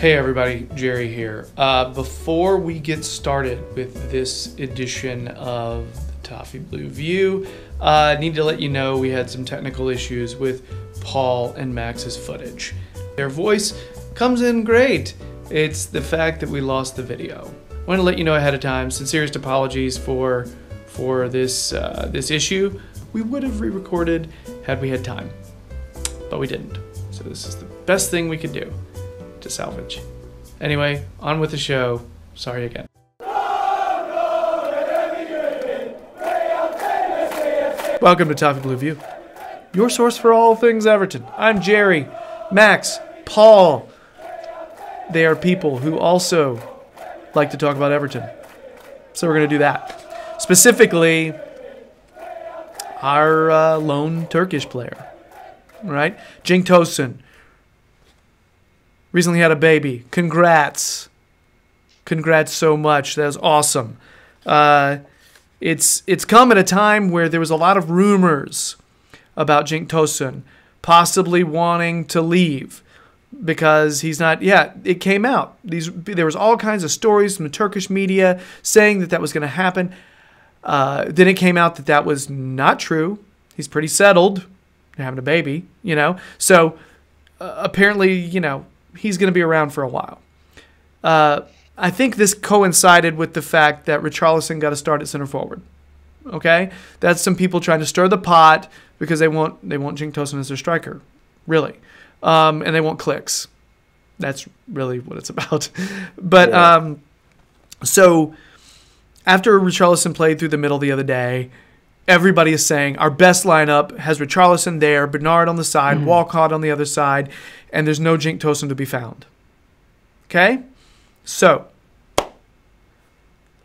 Hey everybody, Gerry here. Before we get started with this edition of the Toffee Blue View, I need to let you know we had some technical issues with Paul and Max's footage. Their voice comes in great. It's the fact that we lost the video. I want to let you know ahead of time, sincerest apologies for this issue. We would have re-recorded had we had time, but we didn't. So this is the best thing we could do to salvage. Anyway, on with the show. Sorry again. Welcome to Toffee Blue View, your source for all things Everton. I'm Gerry, Max, Paul. They are people who also like to talk about Everton. So we're going to do that. Specifically, our lone Turkish player, right? Cenk Tosun. Recently had a baby. Congrats. Congrats so much. That was awesome. It's come at a time where there was a lot of rumors about Cenk Tosun possibly wanting to leave because he's not. Yeah, it came out. There was all kinds of stories from the Turkish media saying that was going to happen. Then it came out that was not true. He's pretty settled. Having a baby, you know. So apparently, you know, he's going to be around for a while. I think this coincided with the fact that Richarlison got a start at center forward. Okay, that's some people trying to stir the pot because they want Cenk Tosun as their striker, really, and they want clicks. That's really what it's about. But yeah. So after Richarlison played through the middle the other day, everybody is saying our best lineup has Richarlison there, Bernard on the side, Walcott on the other side, and there's no Cenk Tosun to be found. Okay? So,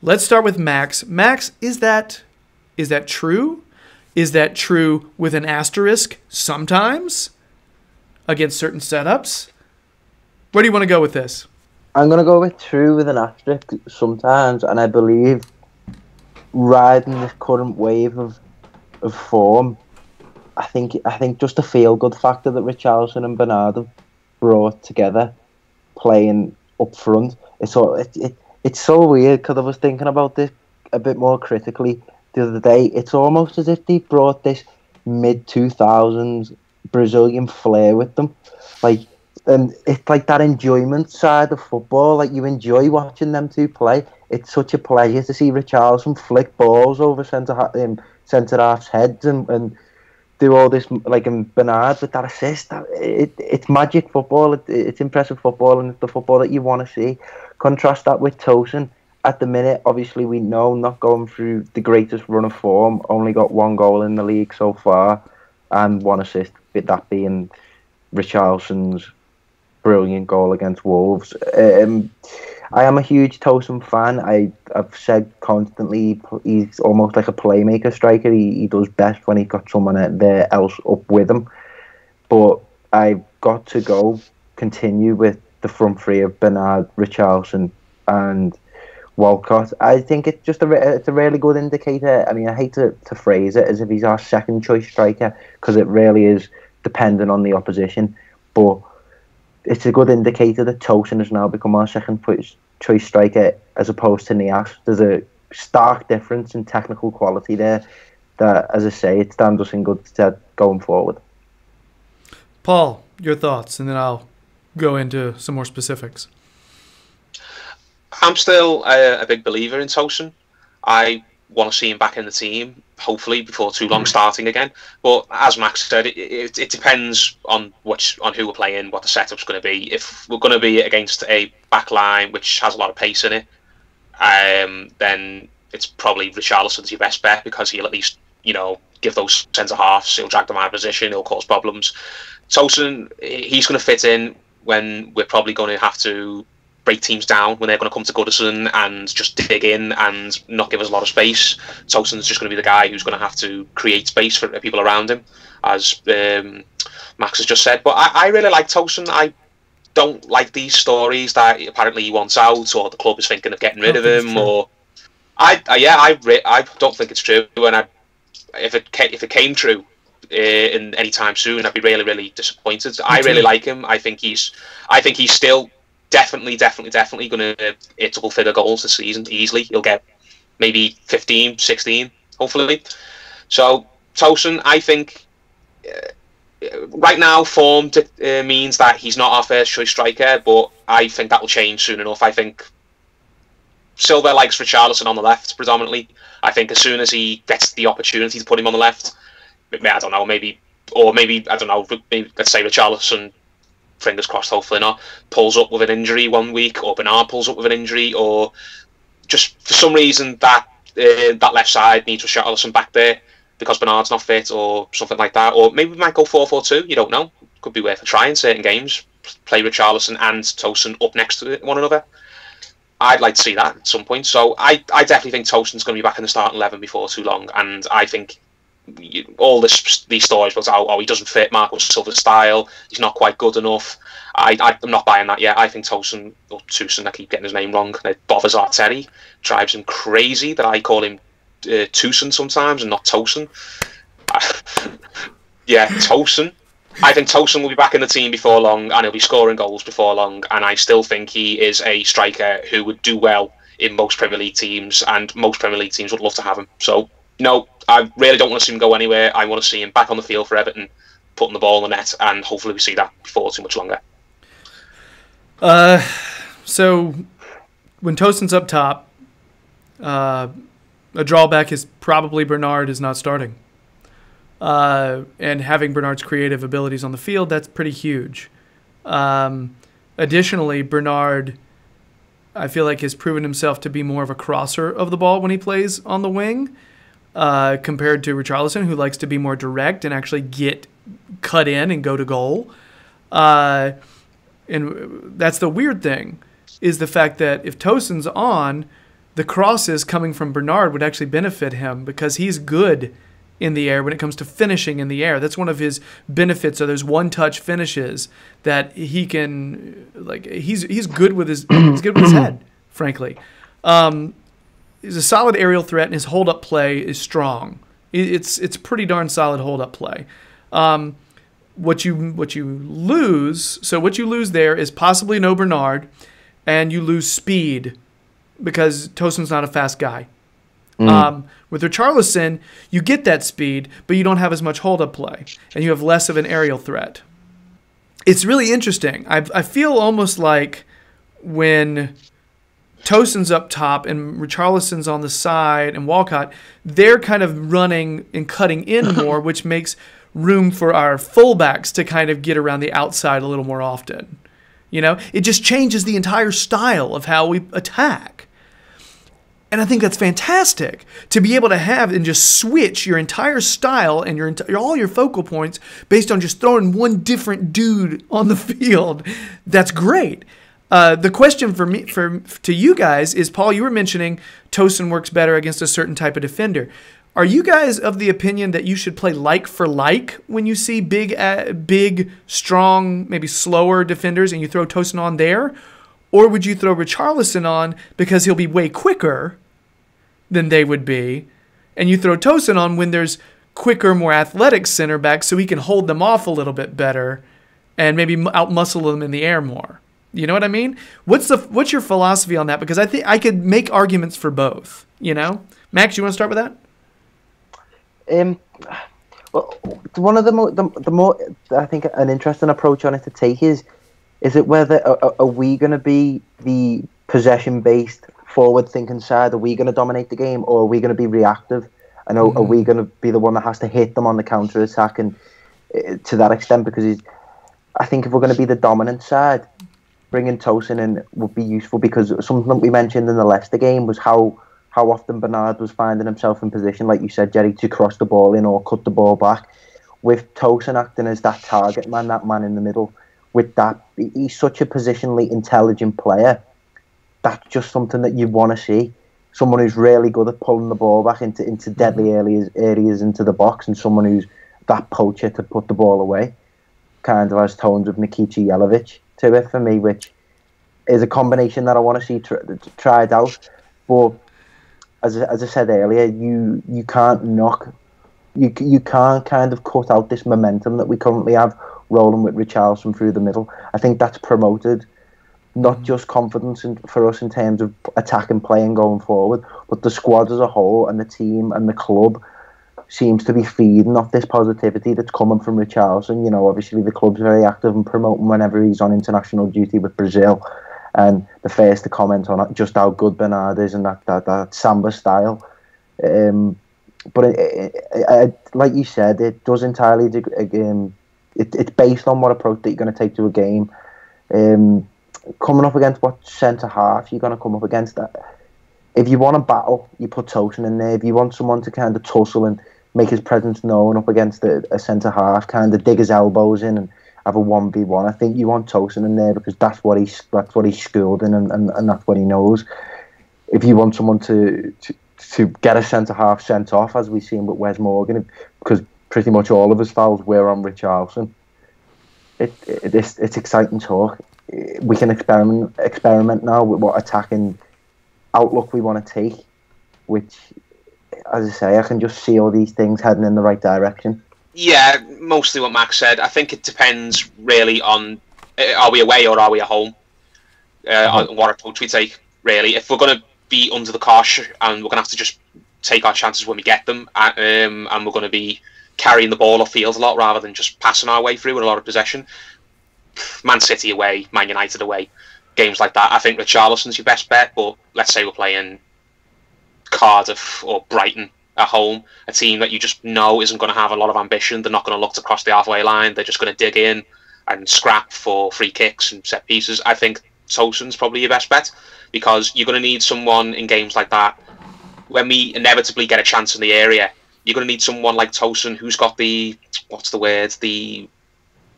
let's start with Max. Max, is that true? Is that true with an asterisk sometimes against certain setups? Where do you want to go with this? I'm going to go with true with an asterisk sometimes, and I believe riding this current wave of form, I think just the feel-good factor that Richarlison and Bernard have brought together, playing up front, it's so weird because I was thinking about this a bit more critically the other day. It's almost as if they brought this mid-2000s Brazilian flair with them, and it's like that enjoyment side of football. Like, you enjoy watching them two play. It's such a pleasure to see Richarlison flick balls over centre half's heads and do all this, like, and Bernard with that assist. It's magic football. It's impressive football, and it's the football that you want to see. Contrast that with Tosun. At the minute, obviously, we know not going through the greatest run of form. Only got one goal in the league so far, and one assist. With that being Richarlison's brilliant goal against Wolves. I am a huge Tosun fan. I've said constantly he's almost like a playmaker striker. He does best when he's got someone there else up with him. But I've got to continue with the front three of Bernard, Richarlison and Walcott. I think it's just it's a really good indicator. I mean, I hate to phrase it as if he's our second choice striker, because it really is dependent on the opposition. But it's a good indicator that Tosun has now become our second choice striker as opposed to Nias. There's a stark difference in technical quality there that, as I say, it stands us in good stead going forward. Paul, your thoughts, and then I'll go into some more specifics. I'm still a big believer in Tosun. I want to see him back in the team, hopefully before too long starting again. But as Max said, it depends on who we're playing, what the setup's going to be. If we're going to be against a back line which has a lot of pace in it, then it's probably Richarlison's your best bet, because he'll at least, you know, give those centre halves, he'll drag them out of position, he'll cause problems. Tosun, he's going to fit in when we're probably going to have to break teams down, when they're going to come to Goodison and just dig in and not give us a lot of space. Tosun's just going to be the guy who's going to have to create space for people around him, as Max has just said. But I really like Tosun. I don't like these stories that apparently he wants out, or the club is thinking of getting rid of him. Or I don't think it's true. And if it came true in any time soon, I'd be really, really disappointed. I really like him. I think he's still definitely going to hit double-figure goals this season easily. He'll get maybe 15, 16, hopefully. So Tosun, I think right now form means that he's not our first choice striker, but I think that will change soon enough. I think Silva likes Richarlison on the left predominantly. I think as soon as he gets the opportunity to put him on the left, I don't know, maybe let's say Richarlison, fingers crossed, hopefully not, pulls up with an injury one week, or Bernard pulls up with an injury, or just for some reason that left side needs Richarlison back there because Bernard's not fit or something like that. Or maybe we might go 4-4-2, you don't know. Could be worth a try in certain games. Play Richarlison and Tosun up next to one another. I'd like to see that at some point. So I definitely think Tosun's going to be back in the starting 11 before too long. And I think all these stories about he doesn't fit Marco Silva's style, he's not quite good enough. I'm not buying that yet. I think Tosun, or Tosun, I keep getting his name wrong. It bothers Arteta, drives him crazy that I call him Tosun sometimes and not Tosun. Yeah, Tosun. I think Tosun will be back in the team before long, and he'll be scoring goals before long. And I still think he is a striker who would do well in most Premier League teams, and most Premier League teams would love to have him. So, no, I really don't want to see him go anywhere. I want to see him back on the field for Everton, putting the ball in the net, and hopefully we see that before too much longer. So, when Tosun's up top, a drawback is probably Bernard is not starting. And having Bernard's creative abilities on the field, that's pretty huge. Additionally, Bernard, I feel like, has proven himself to be more of a crosser of the ball when he plays on the wing, compared to Richarlison, who likes to be more direct and actually get cut in and go to goal. And that's the weird thing, is the fact that if Tosun's on, the crosses coming from Bernard would actually benefit him because he's good in the air when it comes to finishing in the air. That's one of his benefits. So there's one-touch finishes that he can, like, he's good with his head, frankly. He's a solid aerial threat, and his hold-up play is strong. It's pretty darn solid hold-up play. What you lose there is possibly no Bernard, and you lose speed because Tosun's not a fast guy. With Richarlison, you get that speed, but you don't have as much hold-up play, and you have less of an aerial threat. It's really interesting. I feel almost like when Tosun's up top and Richarlison's on the side and Walcott, they're kind of running and cutting in more, which makes room for our fullbacks to kind of get around the outside a little more often. You know, it just changes the entire style of how we attack. And I think that's fantastic to be able to have and just switch your entire style and all your focal points based on just throwing one different dude on the field. That's great. The question to you guys is, Paul, you were mentioning Tosun works better against a certain type of defender. Are you guys of the opinion that you should play like for like when you see big, strong, maybe slower defenders and you throw Tosun on there? Or would you throw Richarlison on because he'll be way quicker than they would be, and you throw Tosun on when there's quicker, more athletic center backs so he can hold them off a little bit better and maybe outmuscle them in the air more? You know what I mean? What's your philosophy on that? Because I think I could make arguments for both. You know, Max, you want to start with that? Well, one of the more I think an interesting approach on it to take is it whether are we going to be the possession-based, forward-thinking side? Are we going to dominate the game, or are we going to be reactive? And are we going to be the one that has to hit them on the counter-attack and to that extent? Because I think if we're going to be the dominant side, bringing Tosun in would be useful, because something that we mentioned in the Leicester game was how often Bernard was finding himself in position, like you said, Gerry, to cross the ball in or cut the ball back. With Tosun acting as that target man, that man in the middle, with that, he's such a positionally intelligent player. That's just something that you want to see. Someone who's really good at pulling the ball back into deadly areas into the box, and someone who's that poacher to put the ball away. Kind of has tones of Nikita Jelavic to it for me, which is a combination that I want to see tried out. But as I said earlier, you can't knock, you can't kind of cut out this momentum that we currently have rolling with Richarlison through the middle. I think that's promoted not just confidence for us in terms of attacking play and going forward, but the squad as a whole and the team and the club seems to be feeding off this positivity that's coming from Richarlison. You know, obviously the club's very active in promoting whenever he's on international duty with Brazil, and the first to comment on just how good Bernard is and that samba style. But like you said, it does entirely. It's based on what approach that you're going to take to a game. Coming up against what centre half you're going to come up against. That if you want a battle, you put Tosun in there. If you want someone to kind of tussle and make his presence known up against a centre half, kind of dig his elbows in and have a 1v1, I think you want Tosun in there because that's what he's schooled in and that's what he knows. If you want someone to get a centre half sent off, as we've seen with Wes Morgan, because pretty much all of his fouls were on Richarlison, it's exciting talk. We can experiment now with what attacking outlook we want to take, which, as I say, I can just see all these things heading in the right direction. Yeah, mostly what Max said. I think it depends really on are we away or are we at home, on what approach we take, really. If we're going to be under the cosh and we're going to have to just take our chances when we get them, and we're going to be carrying the ball off field a lot rather than just passing our way through with a lot of possession. Man City away, Man United away, games like that, I think Richarlison's your best bet. But let's say we're playing Cardiff or Brighton at home, a team that you just know isn't going to have a lot of ambition. They're not going to look to cross the halfway line. They're just going to dig in and scrap for free kicks and set pieces. I think Tosun's probably your best bet, because you're going to need someone in games like that. When we inevitably get a chance in the area, you're going to need someone like Tosun who's got the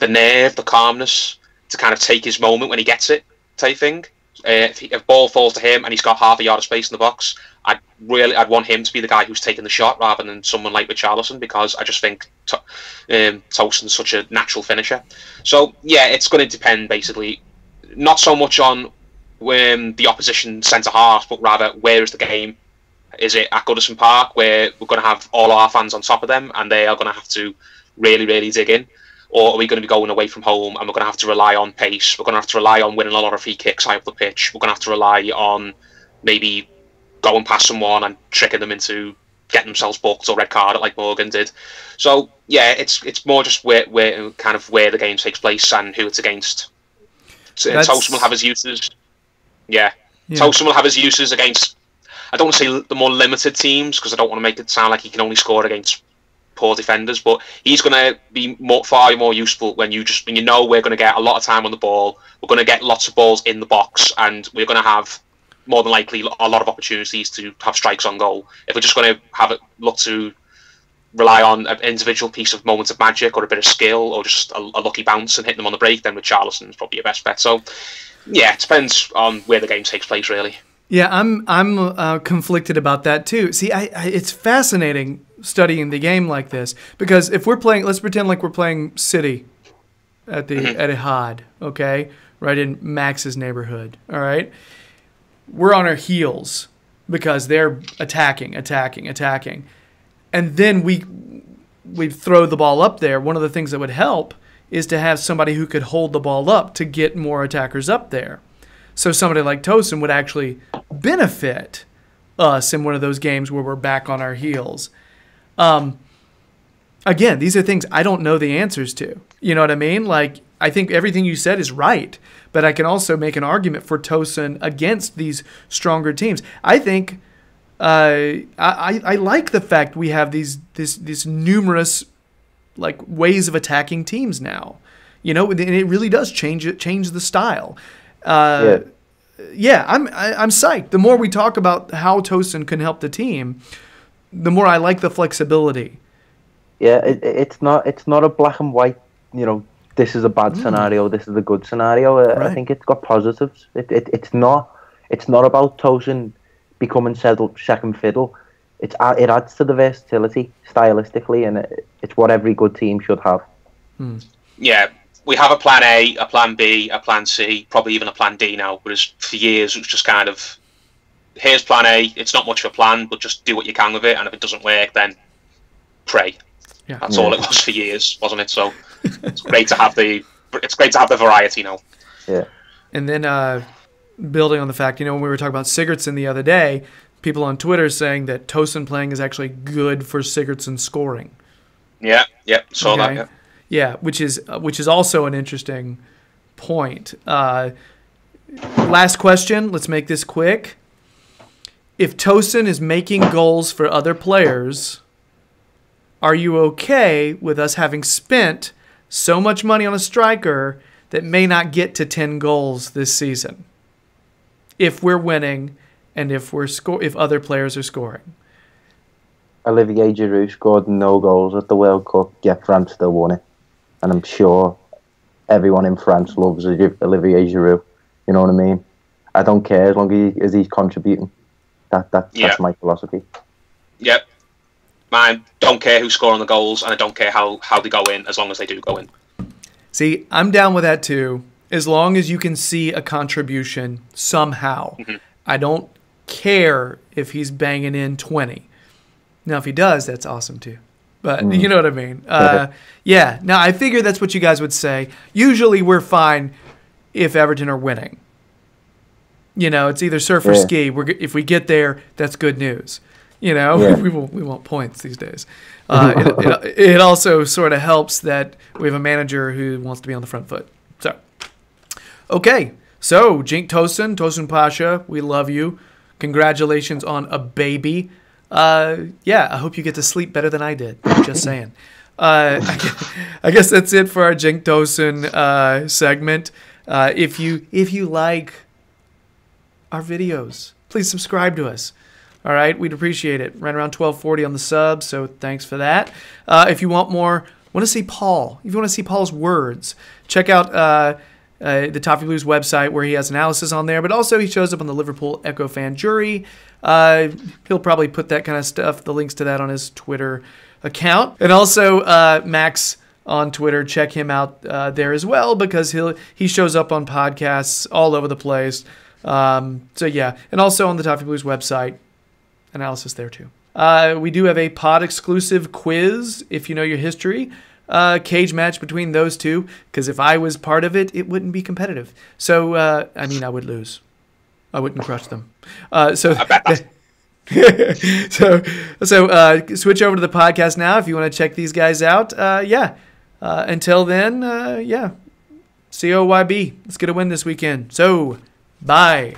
nerve, the calmness to kind of take his moment when he gets it, type thing. If ball falls to him and he's got half a yard of space in the box, I'd want him to be the guy who's taking the shot rather than someone like Richarlison, because I just think Tosun's such a natural finisher. So yeah, it's going to depend basically, not so much on the opposition centre half, but rather where is the game. Is it at Goodison Park, where we're going to have all our fans on top of them and they are going to have to really, really dig in? Or are we going to be going away from home and we're going to have to rely on pace? We're going to have to rely on winning a lot of free kicks high up the pitch. We're going to have to rely on maybe going past someone and tricking them into getting themselves booked or red carded like Morgan did. So yeah, it's more just where the game takes place and who it's against. So Tosun will have his uses. Yeah. Tosun will have his uses against, I don't want to say the more limited teams, because I don't want to make it sound like he can only score against poor defenders, but he's going to be far more useful when you know we're going to get a lot of time on the ball, we're going to get lots of balls in the box, and we're going to have more than likely a lot of opportunities to have strikes on goal. If we're just going to have it look to rely on an individual piece of moments of magic or a bit of skill or just a lucky bounce and hitting them on the break, then Richarlison is probably your best bet. So yeah, it depends on where the game takes place, really. Yeah, I'm conflicted about that too. See, it's fascinating studying the game like this, because if we're playing, let's pretend like we're playing City at the Etihad, okay, right in Max's neighborhood. All right, we're on our heels because they're attacking, and then we throw the ball up there. One of the things that would help is to have somebody who could hold the ball up to get more attackers up there. So somebody like Tosun would actually benefit us in one of those games where we're back on our heels. Again, these are things I don't know the answers to. You know what I mean? Like, I think everything you said is right, but I can also make an argument for Tosun against these stronger teams. I think I like the fact we have these numerous like ways of attacking teams now. You know, and it really does change the style. Yeah, I'm psyched. The more we talk about how Tosun can help the team, the more I like the flexibility. Yeah, it's not a black and white, you know, this is a bad scenario, this is a good scenario. Right. I think it's got positives. It's not about Tosun becoming second fiddle. It adds to the versatility stylistically, and it's what every good team should have. Yeah. We have a plan A, a plan B, a plan C, probably even a plan D now. Whereas for years it was just kind of, here's plan A. It's not much of a plan, but just do what you can with it. And if it doesn't work, then pray. Yeah. That's all it was for years, wasn't it? So it's great to have the variety now. Yeah. And then building on the fact, when we were talking about Sigurdsson the other day, people on Twitter saying that Tosun playing is actually good for Sigurdsson scoring. Yeah, saw that. Yeah. Yeah, which is also an interesting point. Last question. Let's make this quick. If Tosun is making goals for other players, are you okay with us having spent so much money on a striker that may not get to 10 goals this season? If we're winning and if other players are scoring. Olivier Giroud scored no goals at the World Cup, yet France still won it. And I'm sure everyone in France loves Olivier Giroud. You know what I mean? I don't care as long as he's contributing. That's my philosophy. Yep. I don't care who's scoring the goals, and I don't care how they go in, as long as they do go in. See, I'm down with that too, as long as you can see a contribution somehow. Mm-hmm. I don't care if he's banging in 20. Now, if he does, that's awesome too. But you know what I mean? Yeah. Now, I figure that's what you guys would say. Usually we're fine if Everton are winning. It's either surf or ski. If we get there, that's good news. We want points these days. It also sort of helps that we have a manager who wants to be on the front foot. So, okay. So, Cenk Tosun Pasha, we love you. Congratulations on a baby. I hope you get to sleep better than I did. Just saying. I guess that's it for our Cenk Tosun segment. If you like our videos, please subscribe to us. All right, we'd appreciate it. Right around 1240 on the sub, so thanks for that. If you want more, want to see Paul, if you want to see Paul's words, check out the Toffee Blues website where he has analysis on there, but also he shows up on the Liverpool Echo fan jury. He'll probably put that kind of stuff, the links to that on his Twitter account. And also Max on Twitter, check him out there as well, because he shows up on podcasts all over the place. And also on the Toffee Blues website, analysis there too. We do have a pod exclusive quiz if you know your history. Cage match between those two, because if I was part of it, it wouldn't be competitive. So I would lose. I wouldn't crush them. So switch over to the podcast now if you want to check these guys out. Until then, COYB. Let's get a win this weekend. So, bye.